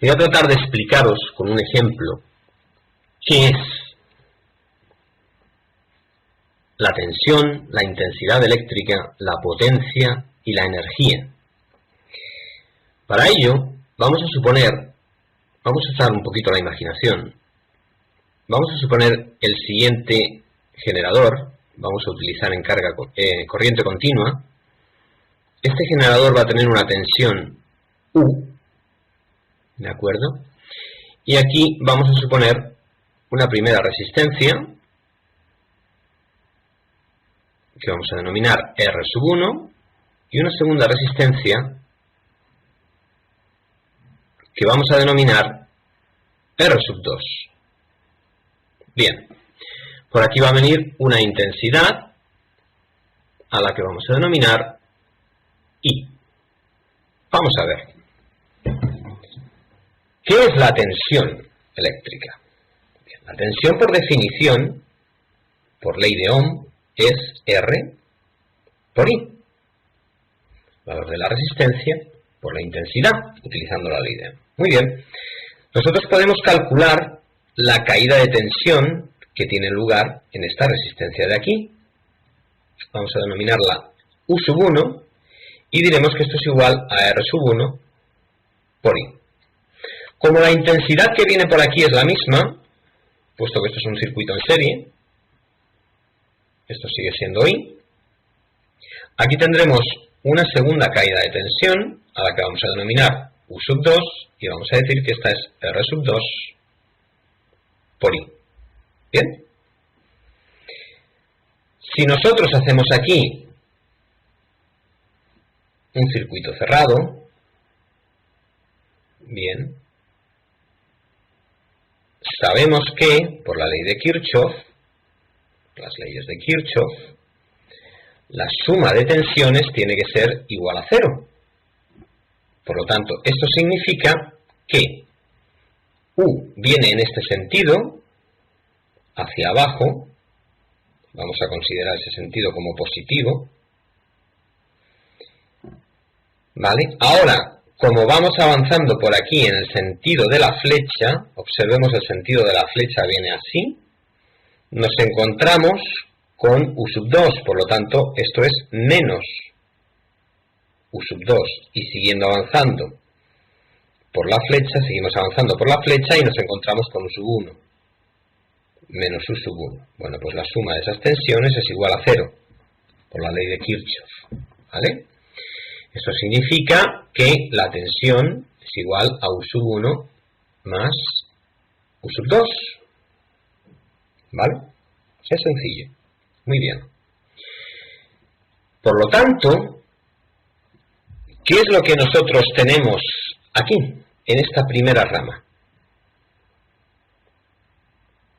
Voy a tratar de explicaros con un ejemplo qué es la tensión, la intensidad eléctrica, la potencia y la energía. Para ello, vamos a usar un poquito la imaginación. Vamos a suponer el siguiente generador. Vamos a utilizar en carga corriente continua. Este generador va a tener una tensión U, ¿de acuerdo? Y aquí vamos a suponer una primera resistencia, que vamos a denominar R1, y una segunda resistencia, que vamos a denominar R2. Bien, por aquí va a venir una intensidad, a la que vamos a denominar I. Vamos a ver. ¿Qué es la tensión eléctrica? Bien, la tensión, por definición, por ley de Ohm, es R por I. Valor de la resistencia por la intensidad, utilizando la ley de Ohm. Muy bien. Nosotros podemos calcular la caída de tensión que tiene lugar en esta resistencia de aquí. Vamos a denominarla U1 y diremos que esto es igual a R1 por I. Como la intensidad que viene por aquí es la misma, puesto que esto es un circuito en serie, esto sigue siendo I, aquí tendremos una segunda caída de tensión, a la que vamos a denominar U2, y vamos a decir que esta es R2 por I. ¿Bien? Si nosotros hacemos aquí un circuito cerrado, bien, sabemos que, por la ley de Kirchhoff, las leyes de Kirchhoff, la suma de tensiones tiene que ser igual a 0. Por lo tanto, esto significa que U viene en este sentido, hacia abajo, vamos a considerar ese sentido como positivo, ¿vale? Ahora, como vamos avanzando por aquí en el sentido de la flecha, observemos el sentido de la flecha viene así, nos encontramos con U2, por lo tanto, esto es menos U2, y siguiendo avanzando por la flecha, seguimos avanzando por la flecha y nos encontramos con U1, menos U1. Bueno, pues la suma de esas tensiones es igual a 0, por la ley de Kirchhoff, ¿vale? Eso significa que la tensión es igual a U1 más U2, ¿vale? Es sencillo. Muy bien. Por lo tanto, ¿qué es lo que nosotros tenemos aquí, en esta primera rama?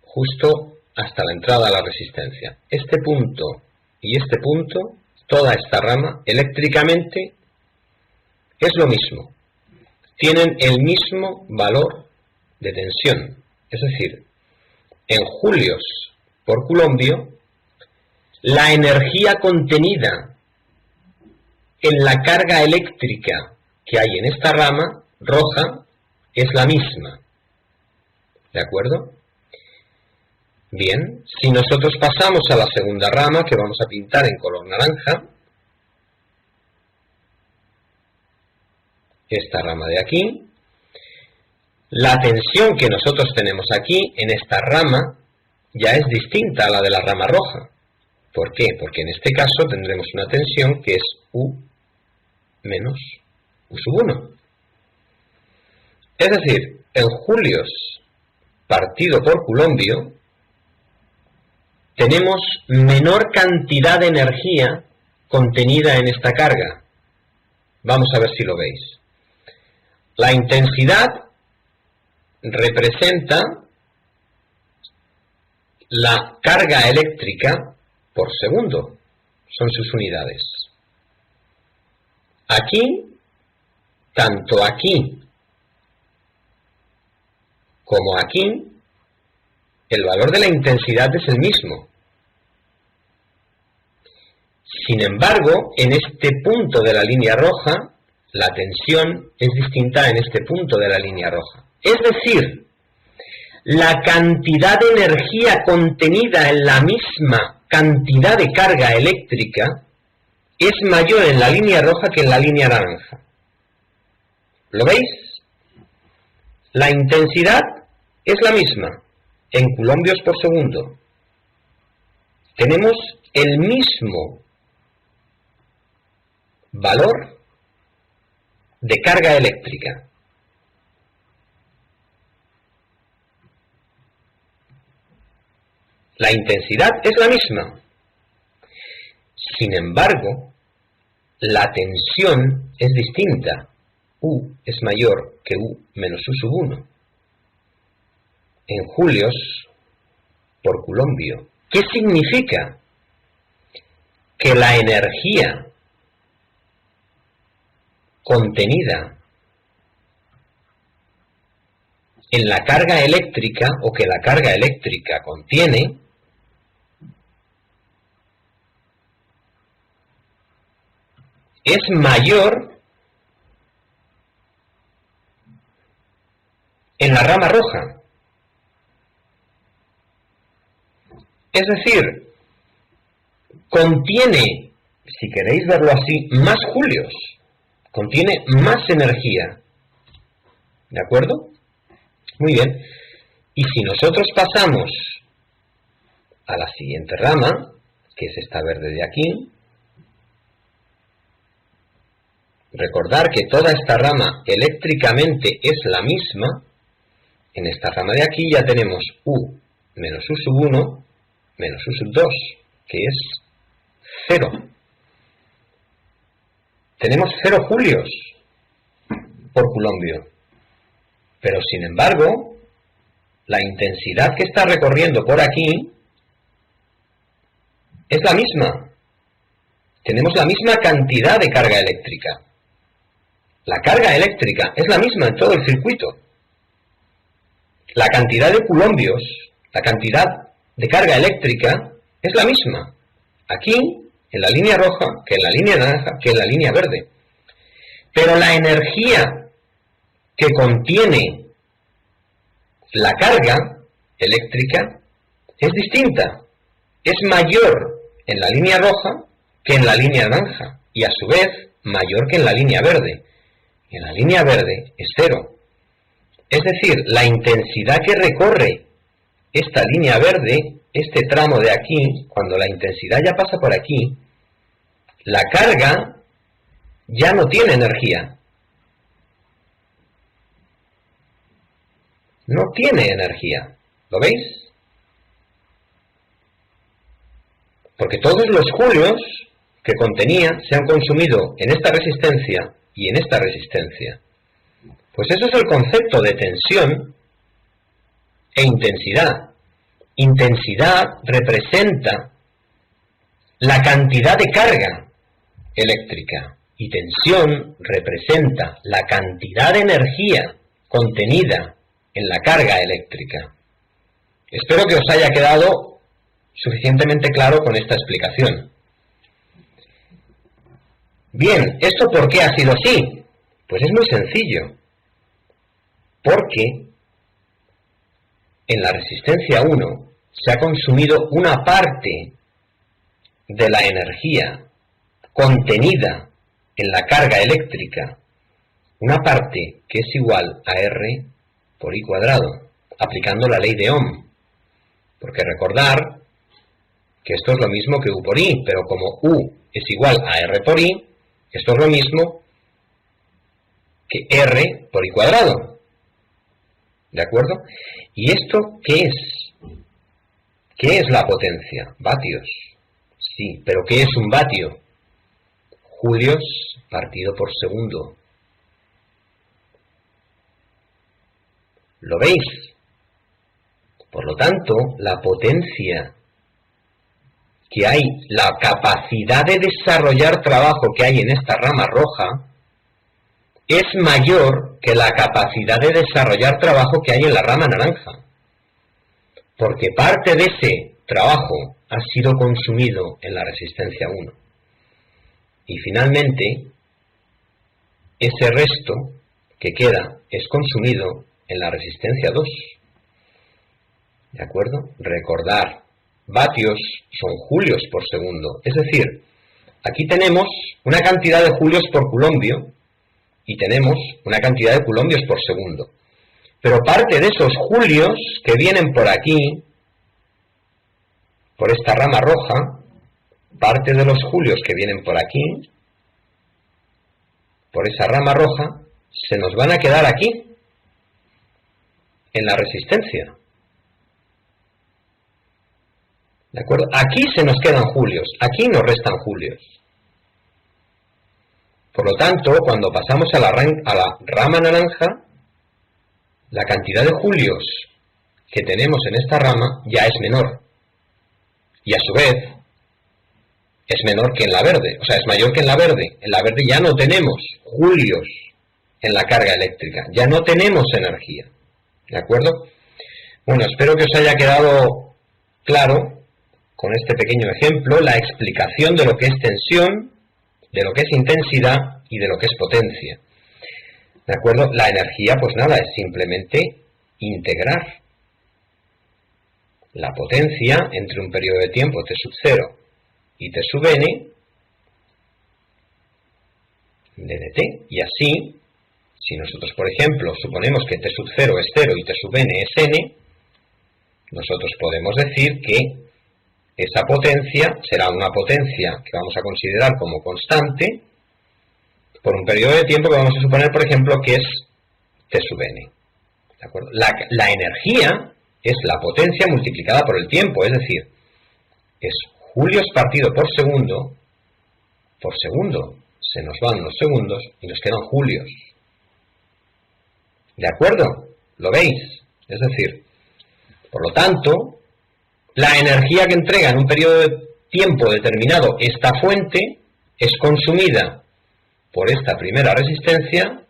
Justo hasta la entrada a la resistencia. Este punto y este punto, toda esta rama, eléctricamente, es lo mismo. Tienen el mismo valor de tensión. Es decir, en julios por coulombio, la energía contenida en la carga eléctrica que hay en esta rama roja es la misma. ¿De acuerdo? Bien, si nosotros pasamos a la segunda rama, que vamos a pintar en color naranja, esta rama de aquí, la tensión que nosotros tenemos aquí en esta rama ya es distinta a la de la rama roja. ¿Por qué? Porque en este caso tendremos una tensión que es U menos U1. Es decir, en julios partido por coulombio tenemos menor cantidad de energía contenida en esta carga. Vamos a ver si lo veis. La intensidad representa la carga eléctrica por segundo, son sus unidades. Aquí, tanto aquí como aquí, el valor de la intensidad es el mismo. Sin embargo, en este punto de la línea roja, la tensión es distinta en este punto de la línea roja. Es decir, la cantidad de energía contenida en la misma cantidad de carga eléctrica es mayor en la línea roja que en la línea naranja. ¿Lo veis? La intensidad es la misma en coulombios por segundo. Tenemos el mismo valor de carga eléctrica. La intensidad es la misma. Sin embargo, la tensión es distinta. U es mayor que U menos U sub 1. En julios por coulombio. ¿Qué significa? Que la energía contenida en la carga eléctrica, o que la carga eléctrica contiene, es mayor en la rama roja. Es decir, contiene, si queréis verlo así, más julios, contiene más energía. ¿De acuerdo? Muy bien. Y si nosotros pasamos a la siguiente rama, que es esta verde de aquí, recordar que toda esta rama eléctricamente es la misma. En esta rama de aquí ya tenemos U menos U sub 1 menos U sub 2, que es 0. Tenemos 0 julios por coulombio. Pero sin embargo, la intensidad que está recorriendo por aquí es la misma. Tenemos la misma cantidad de carga eléctrica. La carga eléctrica es la misma en todo el circuito. La cantidad de coulombios, la cantidad de carga eléctrica es la misma. Aquí, en la línea roja, que en la línea naranja, que en la línea verde. Pero la energía que contiene la carga eléctrica es distinta. Es mayor en la línea roja que en la línea naranja. Y a su vez, mayor que en la línea verde. En la línea verde es 0. Es decir, la intensidad que recorre esta línea verde, este tramo de aquí, cuando la intensidad ya pasa por aquí, la carga ya no tiene energía. No tiene energía. ¿Lo veis? Porque todos los julios que contenía se han consumido en esta resistencia y en esta resistencia. Pues eso es el concepto de tensión e intensidad. Intensidad representa la cantidad de carga eléctrica y tensión representa la cantidad de energía contenida en la carga eléctrica. Espero que os haya quedado suficientemente claro con esta explicación. Bien, ¿esto por qué ha sido así? Pues es muy sencillo. Porque en la resistencia 1 se ha consumido una parte de la energía contenida en la carga eléctrica, una parte que es igual a R por I cuadrado, aplicando la ley de Ohm. Porque recordar que esto es lo mismo que U por I, pero como U es igual a R por I, esto es lo mismo que R por I cuadrado. ¿De acuerdo? ¿Y esto qué es? ¿Qué es la potencia? Vatios. Sí, pero ¿qué es un vatio? Julios partido por segundo. ¿Lo veis? Por lo tanto, la potencia que hay, la capacidad de desarrollar trabajo que hay en esta rama roja, es mayor que la capacidad de desarrollar trabajo que hay en la rama naranja. Porque parte de ese trabajo ha sido consumido en la resistencia 1. Y finalmente, ese resto que queda es consumido en la resistencia 2. ¿De acuerdo? Recordar, vatios son julios por segundo. Es decir, aquí tenemos una cantidad de julios por culombio y tenemos una cantidad de culombios por segundo. Pero parte de esos julios que vienen por aquí, por esta rama roja, parte de los julios que vienen por aquí, por esa rama roja, se nos van a quedar aquí, en la resistencia. ¿De acuerdo? Aquí se nos quedan julios, aquí nos restan julios. Por lo tanto, cuando pasamos a la rama naranja, la cantidad de julios que tenemos en esta rama ya es menor. Y a su vez, es menor que en la verde, o sea, es mayor que en la verde. En la verde ya no tenemos julios en la carga eléctrica, ya no tenemos energía. ¿De acuerdo? Bueno, espero que os haya quedado claro, con este pequeño ejemplo, la explicación de lo que es tensión, de lo que es intensidad y de lo que es potencia. ¿De acuerdo? La energía, pues nada, es simplemente integrar la potencia entre un periodo de tiempo t sub 0 y t sub n de dt. Y así, si nosotros, por ejemplo, suponemos que t sub 0 es 0 y t sub n es n, nosotros podemos decir que esa potencia será una potencia que vamos a considerar como constante por un periodo de tiempo que vamos a suponer, por ejemplo, que es t sub n. ¿De acuerdo? La energía es la potencia multiplicada por el tiempo, es decir, es julios partido por segundo, se nos van los segundos y nos quedan julios. ¿De acuerdo? ¿Lo veis? Es decir, por lo tanto, la energía que entrega en un periodo de tiempo determinado esta fuente es consumida por esta primera resistencia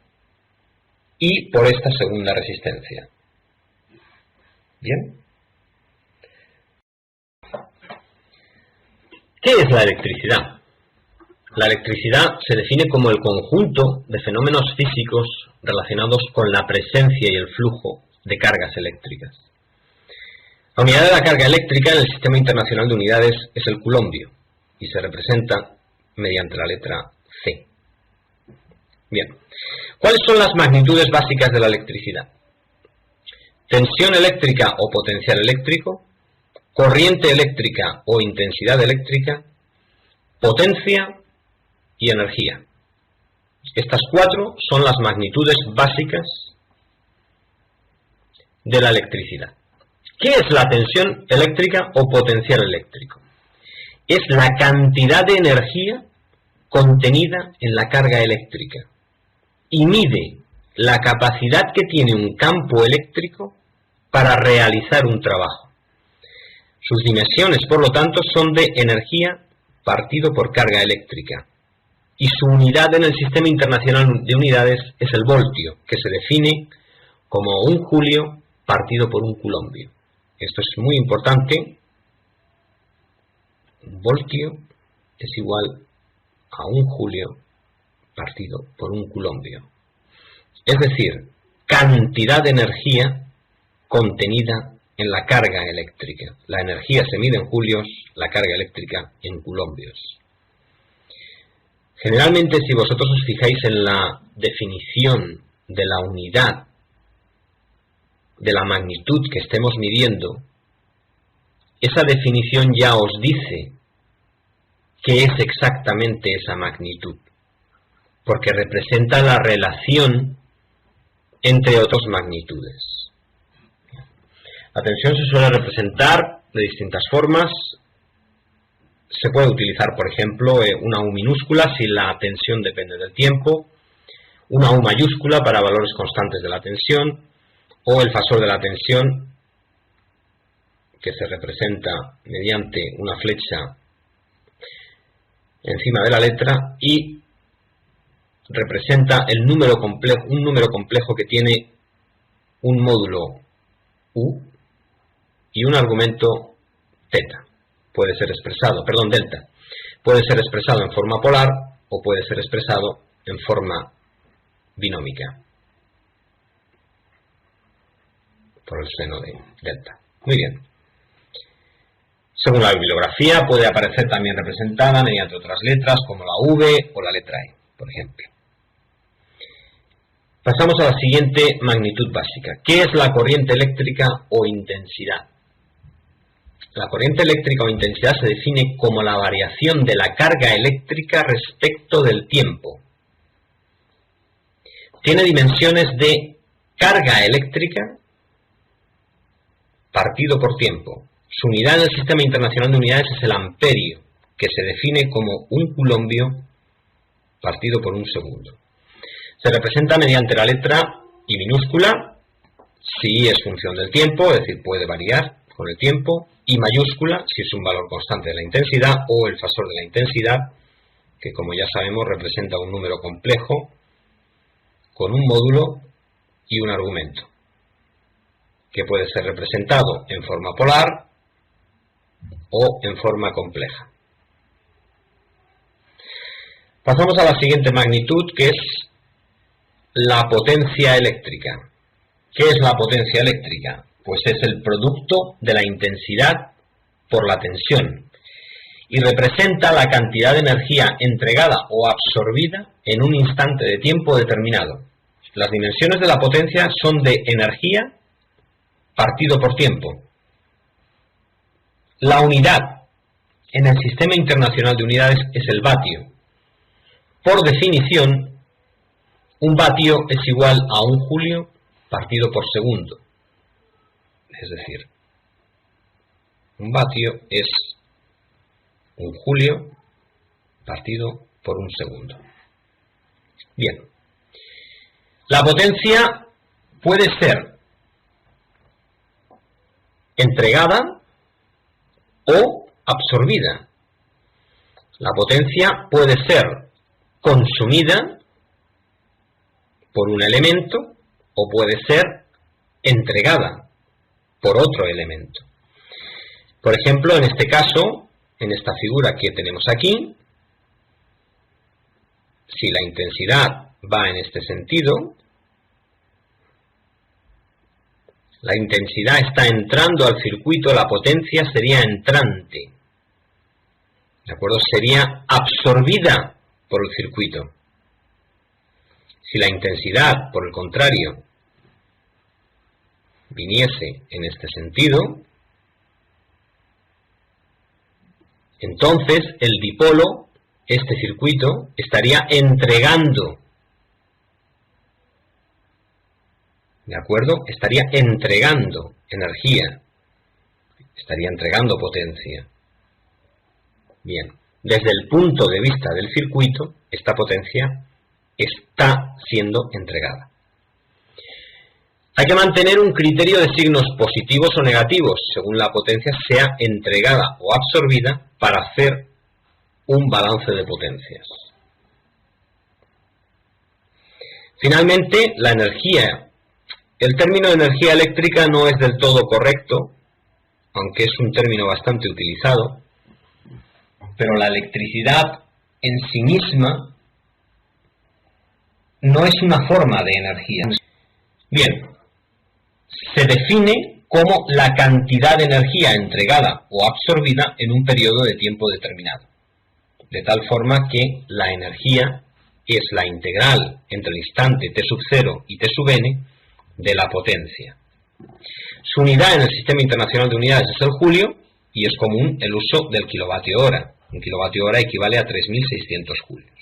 y por esta segunda resistencia. ¿Bien? ¿Qué es la electricidad? La electricidad se define como el conjunto de fenómenos físicos relacionados con la presencia y el flujo de cargas eléctricas. La unidad de la carga eléctrica en el Sistema Internacional de Unidades es el culombio y se representa mediante la letra C. Bien, ¿cuáles son las magnitudes básicas de la electricidad? Tensión eléctrica o potencial eléctrico, corriente eléctrica o intensidad eléctrica, potencia y energía. Estas cuatro son las magnitudes básicas de la electricidad. ¿Qué es la tensión eléctrica o potencial eléctrico? Es la cantidad de energía contenida en la carga eléctrica y mide la capacidad que tiene un campo eléctrico para realizar un trabajo. Sus dimensiones, por lo tanto, son de energía partido por carga eléctrica. Y su unidad en el Sistema Internacional de Unidades es el voltio, que se define como un julio partido por un culombio. Esto es muy importante. Un voltio es igual a un julio partido por un culombio. Es decir, cantidad de energía contenida en la carga eléctrica. La energía se mide en julios, la carga eléctrica en culombios. Generalmente, si vosotros os fijáis en la definición de la unidad, de la magnitud que estemos midiendo, esa definición ya os dice qué es exactamente esa magnitud, porque representa la relación entre otras magnitudes. La tensión se suele representar de distintas formas. Se puede utilizar, por ejemplo, una U minúscula si la tensión depende del tiempo, una U mayúscula para valores constantes de la tensión, o el fasor de la tensión, que se representa mediante una flecha encima de la letra y representa un número complejo que tiene un módulo U y un argumento delta. Puede ser expresado en forma polar o puede ser expresado en forma binómica por el seno de delta. Muy bien. Según la bibliografía, puede aparecer también representada mediante otras letras como la V o la letra E, por ejemplo. Pasamos a la siguiente magnitud básica. ¿Qué es la corriente eléctrica o intensidad? La corriente eléctrica o intensidad se define como la variación de la carga eléctrica respecto del tiempo. Tiene dimensiones de carga eléctrica partido por tiempo. Su unidad en el Sistema Internacional de Unidades es el amperio, que se define como un culombio partido por un segundo. Se representa mediante la letra I minúscula, si es función del tiempo, es decir, puede variar con el tiempo, I mayúscula, si es un valor constante de la intensidad, o el fasor de la intensidad, que como ya sabemos representa un número complejo con un módulo y un argumento, que puede ser representado en forma polar o en forma compleja. Pasamos a la siguiente magnitud, que es la potencia eléctrica. ¿Qué es la potencia eléctrica? Pues es el producto de la intensidad por la tensión y representa la cantidad de energía entregada o absorbida en un instante de tiempo determinado. Las dimensiones de la potencia son de energía partido por tiempo. La unidad en el Sistema Internacional de Unidades es el vatio. Por definición, un vatio es igual a un julio partido por segundo. Es decir, un vatio es un julio partido por un segundo. Bien. La potencia puede ser entregada o absorbida. La potencia puede ser consumida por un elemento o puede ser entregada por otro elemento. Por ejemplo, en este caso, en esta figura que tenemos aquí, si la intensidad va en este sentido, la intensidad está entrando al circuito, la potencia sería entrante. ¿De acuerdo? Sería absorbida por el circuito. Si la intensidad, por el contrario, viniese en este sentido, entonces el dipolo, este circuito, estaría entregando. ¿De acuerdo? Estaría entregando energía, estaría entregando potencia. Bien, desde el punto de vista del circuito, esta potencia está siendo entregada. Hay que mantener un criterio de signos positivos o negativos, según la potencia sea entregada o absorbida, para hacer un balance de potencias. Finalmente, la energía. El término de energía eléctrica no es del todo correcto, aunque es un término bastante utilizado, pero la electricidad en sí misma no es una forma de energía. Bien, se define como la cantidad de energía entregada o absorbida en un periodo de tiempo determinado, de tal forma que la energía es la integral entre el instante t sub 0 y t sub n de la potencia. Su unidad en el Sistema Internacional de Unidades es el julio y es común el uso del kilovatio hora. Un kilovatio hora equivale a 3.600 julios.